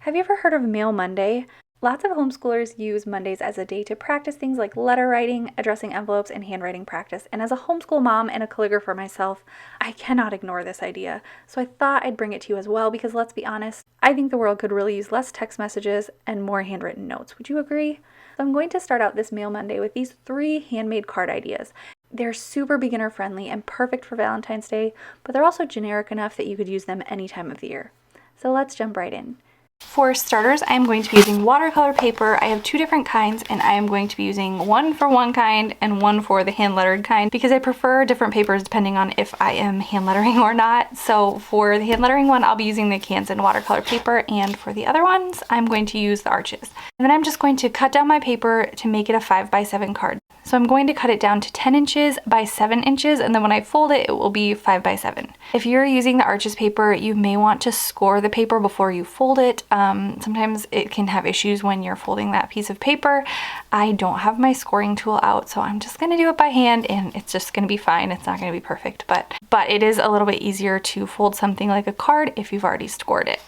Have you ever heard of Mail Monday? Lots of homeschoolers use Mondays as a day to practice things like letter writing, addressing envelopes, and handwriting practice. And as a homeschool mom and a calligrapher myself, I cannot ignore this idea. So I thought I'd bring it to you as well because let's be honest, I think the world could really use less text messages and more handwritten notes. Would you agree? So I'm going to start out this Mail Monday with these 3 handmade card ideas. They're super beginner friendly and perfect for Valentine's Day, but they're also generic enough that you could use them any time of the year. So let's jump right in. For starters, I am going to be using watercolor paper. I have 2 different kinds, and I am going to be using one for one kind and one for the hand lettered kind because I prefer different papers depending on if I am hand lettering or not. So for the hand lettering one, I'll be using the Canson watercolor paper, and for the other ones, I'm going to use the Arches. And then I'm just going to cut down my paper to make it a 5x7 card. So I'm going to cut it down to 10 inches by 7 inches, and then when I fold it, it will be 5x7. If you're using the Arches paper, you may want to score the paper before you fold it. Sometimes it can have issues when you're folding that piece of paper. I don't have my scoring tool out, so I'm just gonna do it by hand, and it's just gonna be fine. It's not gonna be perfect, but it is a little bit easier to fold something like a card if you've already scored it.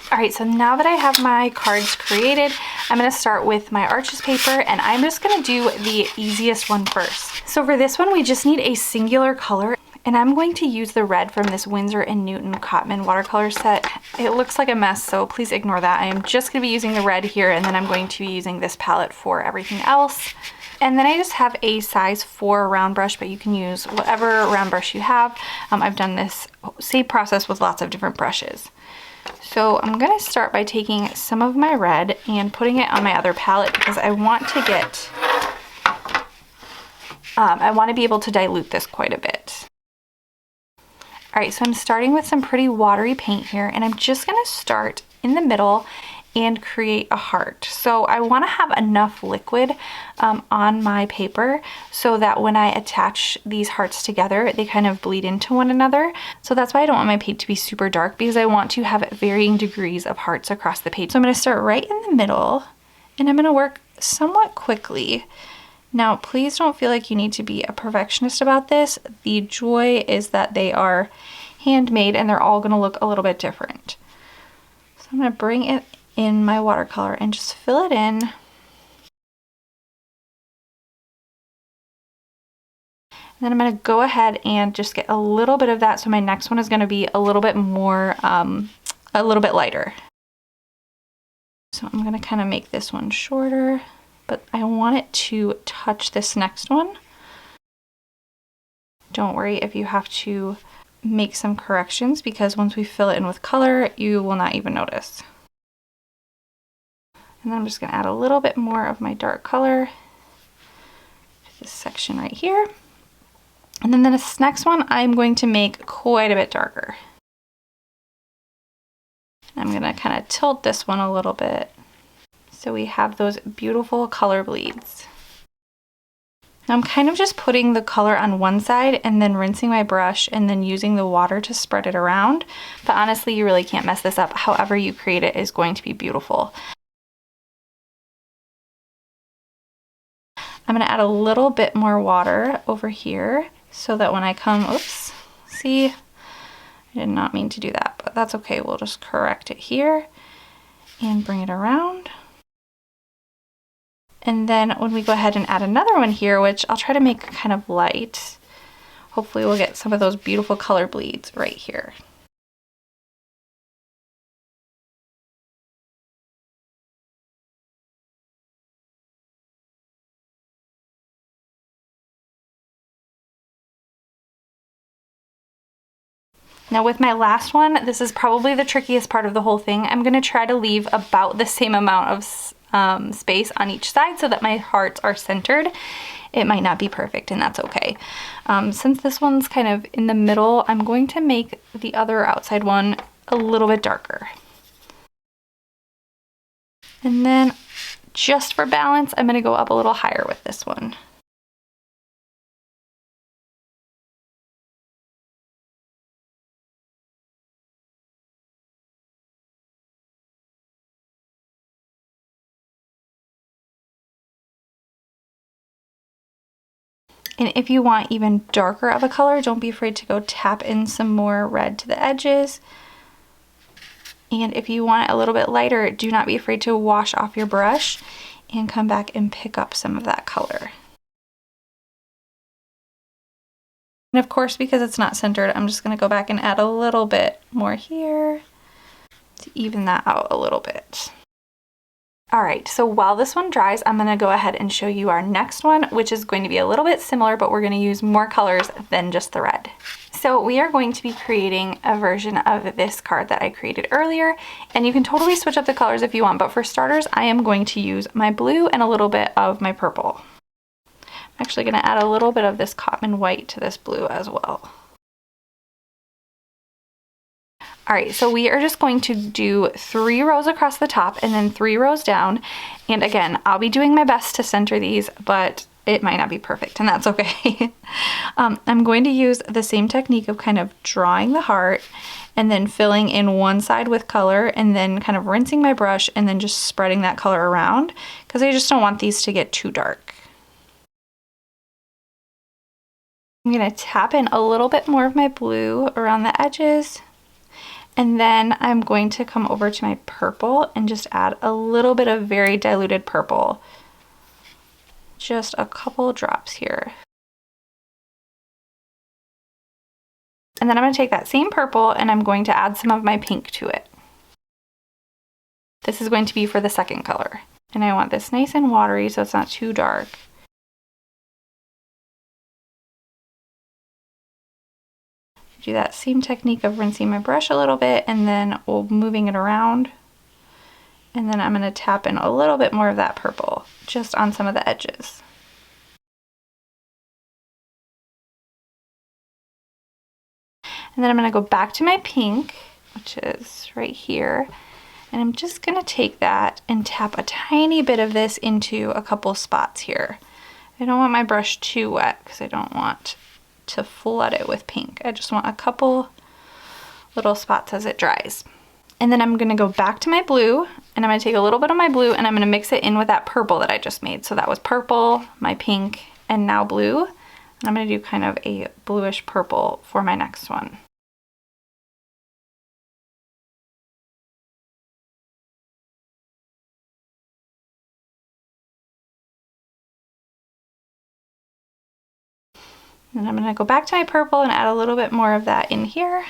All right, so now that I have my cards created, I'm gonna start with my Arches paper, and I'm just gonna do the easiest one first. So for this one, we just need a singular color, and I'm going to use the red from this Winsor & Newton Cotman watercolor set. It looks like a mess, so please ignore that. I am just gonna be using the red here, and then I'm going to be using this palette for everything else. And then I just have a size 4 round brush, but you can use whatever round brush you have. I've done this same process with lots of different brushes. So I'm going to start by taking some of my red and putting it on my other palette because I want to get, I want to be able to dilute this quite a bit. All right, so I'm starting with some pretty watery paint here, and I'm just going to start in the middle and create a heart. So I want to have enough liquid on my paper so that when I attach these hearts together, they kind of bleed into one another. So that's why I don't want my paint to be super dark, because I want to have varying degrees of hearts across the page. So I'm going to start right in the middle, and I'm going to work somewhat quickly. Now, please don't feel like you need to be a perfectionist about this. The joy is that they are handmade and they're all going to look a little bit different. So I'm going to bring it in my watercolor and just fill it in. And then I'm going to go ahead and just get a little bit of that, so my next one is going to be a little bit more, a little bit lighter. So I'm going to kind of make this one shorter, but I want it to touch this next one. Don't worry if you have to make some corrections, because once we fill it in with color, you will not even notice. And then I'm just going to add a little bit more of my dark color to this section right here. And then this next one, I'm going to make quite a bit darker. I'm going to kind of tilt this one a little bit so we have those beautiful color bleeds. Now I'm kind of just putting the color on one side and then rinsing my brush and then using the water to spread it around. But honestly, you really can't mess this up. However you create it is going to be beautiful. I'm going to add a little bit more water over here so that when I come, oops, see, I did not mean to do that, but that's okay. We'll just correct it here and bring it around. And then when we go ahead and add another one here, which I'll try to make kind of light, hopefully we'll get some of those beautiful color bleeds right here. Now with my last one, this is probably the trickiest part of the whole thing. I'm gonna try to leave about the same amount of space on each side so that my hearts are centered. It might not be perfect, and that's okay. Since this one's kind of in the middle, I'm going to make the other outside one a little bit darker. And then just for balance, I'm gonna go up a little higher with this one. And if you want even darker of a color, don't be afraid to go tap in some more red to the edges. And if you want it a little bit lighter, do not be afraid to wash off your brush and come back and pick up some of that color. And of course, because it's not centered, I'm just gonna go back and add a little bit more here to even that out a little bit. All right, so while this one dries, I'm gonna go ahead and show you our next one, which is going to be a little bit similar, but we're gonna use more colors than just the red. So we are going to be creating a version of this card that I created earlier, and you can totally switch up the colors if you want, but for starters, I am going to use my blue and a little bit of my purple. I'm actually gonna add a little bit of this cotton white to this blue as well. All right, so we are just going to do 3 rows across the top and then 3 rows down. And again, I'll be doing my best to center these, but it might not be perfect, and that's okay. I'm going to use the same technique of kind of drawing the heart and then filling in one side with color and then kind of rinsing my brush and then just spreading that color around because I just don't want these to get too dark. I'm gonna tap in a little bit more of my blue around the edges. And then I'm going to come over to my purple and just add a little bit of very diluted purple. Just a couple drops here. And then I'm going to take that same purple and I'm going to add some of my pink to it. This is going to be for the second color. And I want this nice and watery so it's not too dark. Do that same technique of rinsing my brush a little bit and then moving it around. And then I'm going to tap in a little bit more of that purple just on some of the edges. And then I'm going to go back to my pink, which is right here. And I'm just going to take that and tap a tiny bit of this into a couple spots here. I don't want my brush too wet because I don't want to flood it with pink. I just want a couple little spots as it dries. And then I'm gonna go back to my blue and I'm gonna take a little bit of my blue and I'm gonna mix it in with that purple that I just made. So that was purple, my pink, and now blue. And I'm gonna do kind of a bluish purple for my next one. And I'm gonna go back to my purple and add a little bit more of that in here.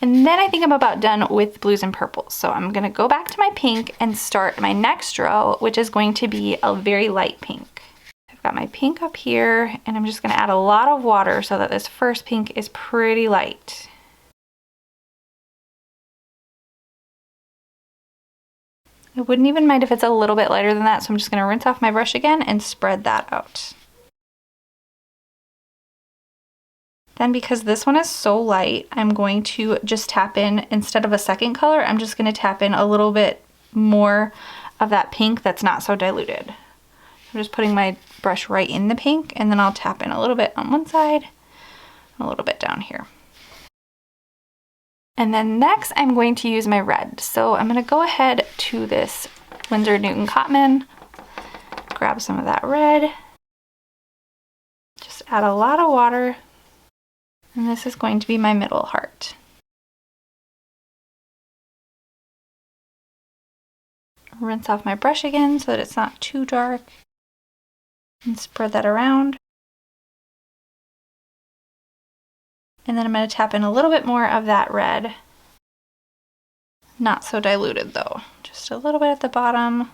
And then I think I'm about done with blues and purples. So I'm gonna go back to my pink and start my next row, which is going to be a very light pink. I've got my pink up here and I'm just gonna add a lot of water so that this first pink is pretty light. I wouldn't even mind if it's a little bit lighter than that, so I'm just gonna rinse off my brush again and spread that out. Then because this one is so light, I'm going to just tap in, instead of a second color, I'm just gonna tap in a little bit more of that pink that's not so diluted. I'm just putting my brush right in the pink and then I'll tap in a little bit on one side, and a little bit down here. And then next I'm going to use my red. So I'm gonna go ahead to this Winsor Newton Cotman, grab some of that red, just add a lot of water. And this is going to be my middle heart. Rinse off my brush again so that it's not too dark. And spread that around. And then I'm going to tap in a little bit more of that red. Not so diluted though. Just a little bit at the bottom.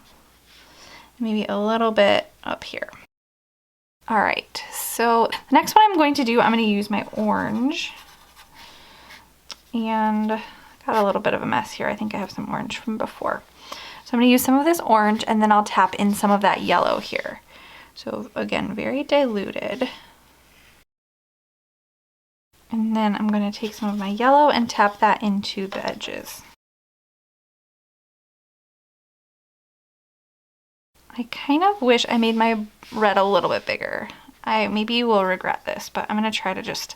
Maybe a little bit up here. All right, so the next one I'm going to do, I'm going to use my orange. And I got a little bit of a mess here. I think I have some orange from before. So I'm going to use some of this orange and then I'll tap in some of that yellow here. So again, very diluted. And then I'm going to take some of my yellow and tap that into the edges. I kind of wish I made my red a little bit bigger. I maybe will regret this, but I'm gonna try to just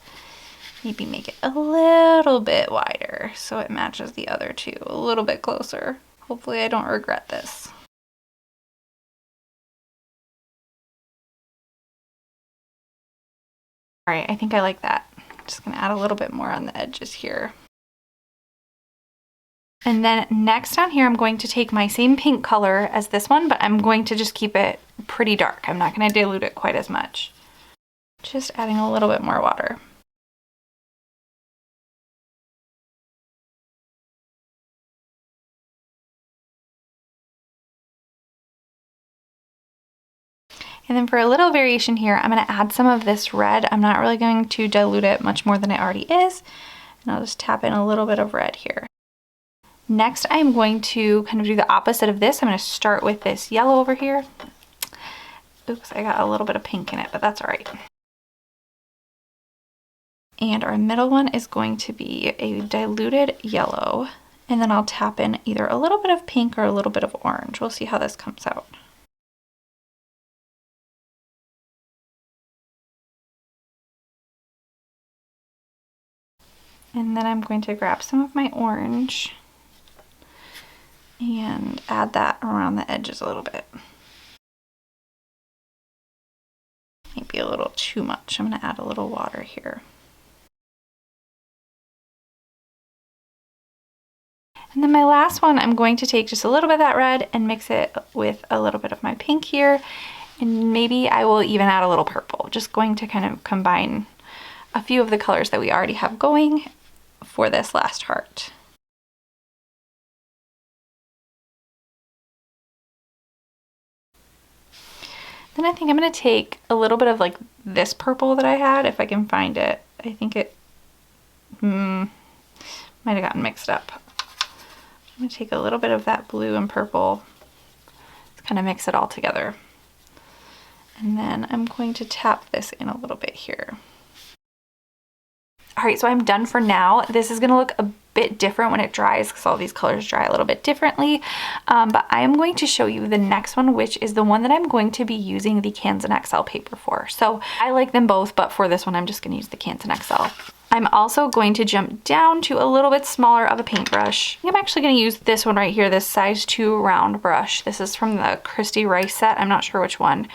maybe make it a little bit wider so it matches the other two a little bit closer. Hopefully I don't regret this. All right, I think I like that. Just gonna add a little bit more on the edges here. And then next down here, I'm going to take my same pink color as this one, but I'm going to just keep it pretty dark. I'm not going to dilute it quite as much. Just adding a little bit more water. And then for a little variation here, I'm going to add some of this red. I'm not really going to dilute it much more than it already is. And I'll just tap in a little bit of red here. Next, I'm going to kind of do the opposite of this. I'm going to start with this yellow over here. Oops, I got a little bit of pink in it, but that's all right. And our middle one is going to be a diluted yellow. And then I'll tap in either a little bit of pink or a little bit of orange. We'll see how this comes out. And then I'm going to grab some of my orange and add that around the edges a little bit. Maybe a little too much. I'm going to add a little water here. And then my last one, I'm going to take just a little bit of that red and mix it with a little bit of my pink here. And maybe I will even add a little purple. Just going to kind of combine a few of the colors that we already have going for this last heart. Then I think I'm going to take a little bit of like this purple that I had, if I can find it. I think it might have gotten mixed up. I'm going to take a little bit of that blue and purple, to kind of mix it all together. And then I'm going to tap this in a little bit here. All right, so I'm done for now. This is gonna look a bit different when it dries because all these colors dry a little bit differently. But I am going to show you the next one, which is the one that I'm going to be using the Canson XL paper for. So I like them both, but for this one, I'm just gonna use the Canson XL. I'm also going to jump down to a little bit smaller of a paintbrush. I'm actually gonna use this one right here, this size 2 round brush. This is from the Christy Rice set. I'm not sure which one.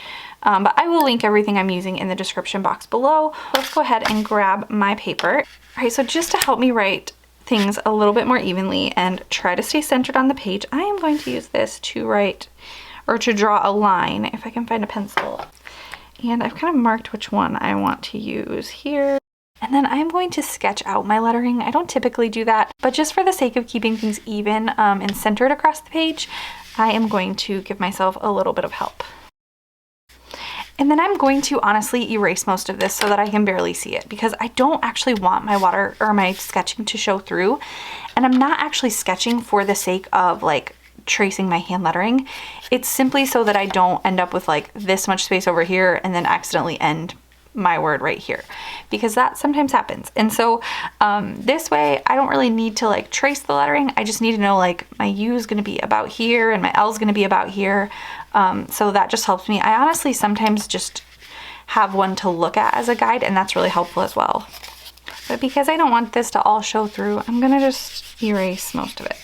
But I will link everything I'm using in the description box below. Let's go ahead and grab my paper. All right, so just to help me write things a little bit more evenly and try to stay centered on the page, I am going to use this to write, or to draw a line, if I can find a pencil. And I've kind of marked which one I want to use here. And then I'm going to sketch out my lettering. I don't typically do that, but just for the sake of keeping things even and centered across the page, I am going to give myself a little bit of help. And then I'm going to honestly erase most of this so that I can barely see it, because I don't actually want my my sketching to show through. And I'm not actually sketching for the sake of like tracing my hand lettering. It's simply so that I don't end up with like this much space over here and then accidentally end my word right here, because that sometimes happens. And so this way I don't really need to like trace the lettering. I just need to know like my U is going to be about here and my L is going to be about here. So that just helps me. I honestly sometimes just have one to look at as a guide, and that's really helpful as well. But because I don't want this to all show through, I'm gonna just erase most of it.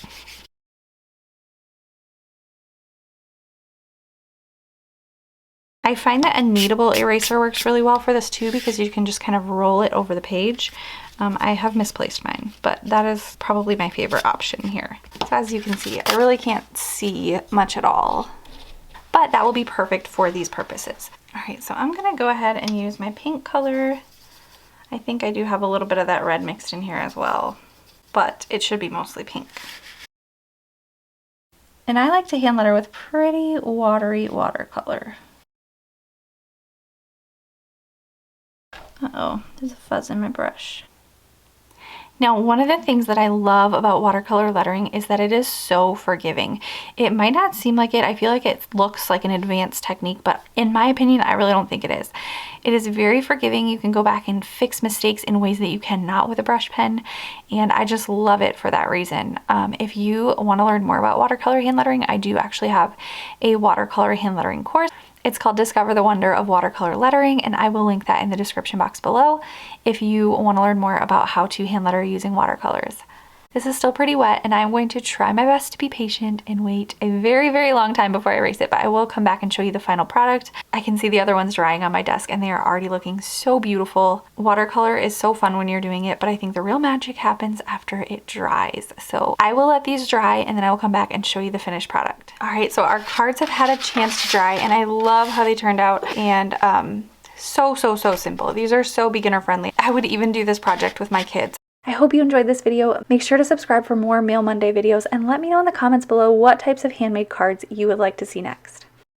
I find that a kneadable eraser works really well for this too, because you can just kind of roll it over the page. I have misplaced mine, but that is probably my favorite option here. So as you can see, I really can't see much at all, but that will be perfect for these purposes. All right, so I'm gonna go ahead and use my pink color. I think I do have a little bit of that red mixed in here as well, but it should be mostly pink. And I like to hand letter with pretty watery watercolor. Uh-oh, there's a fuzz in my brush. Now, one of the things that I love about watercolor lettering is that it is so forgiving. It might not seem like it. I feel like it looks like an advanced technique, but in my opinion, I really don't think it is. It is very forgiving. You can go back and fix mistakes in ways that you cannot with a brush pen, and I just love it for that reason. If you want to learn more about watercolor hand lettering, I do actually have a watercolor hand lettering course. It's called Discover the Wonder of Watercolor Lettering, and I will link that in the description box below if you want to learn more about how to hand letter using watercolors. This is still pretty wet, and I'm going to try my best to be patient and wait a very, very long time before I erase it, but I will come back and show you the final product. I can see the other ones drying on my desk, and they are already looking so beautiful. Watercolor is so fun when you're doing it, but I think the real magic happens after it dries. So I will let these dry, and then I will come back and show you the finished product. All right, so our cards have had a chance to dry, and I love how they turned out, and so simple. These are so beginner friendly. I would even do this project with my kids. I hope you enjoyed this video. Make sure to subscribe for more Mail Monday videos and let me know in the comments below what types of handmade cards you would like to see next.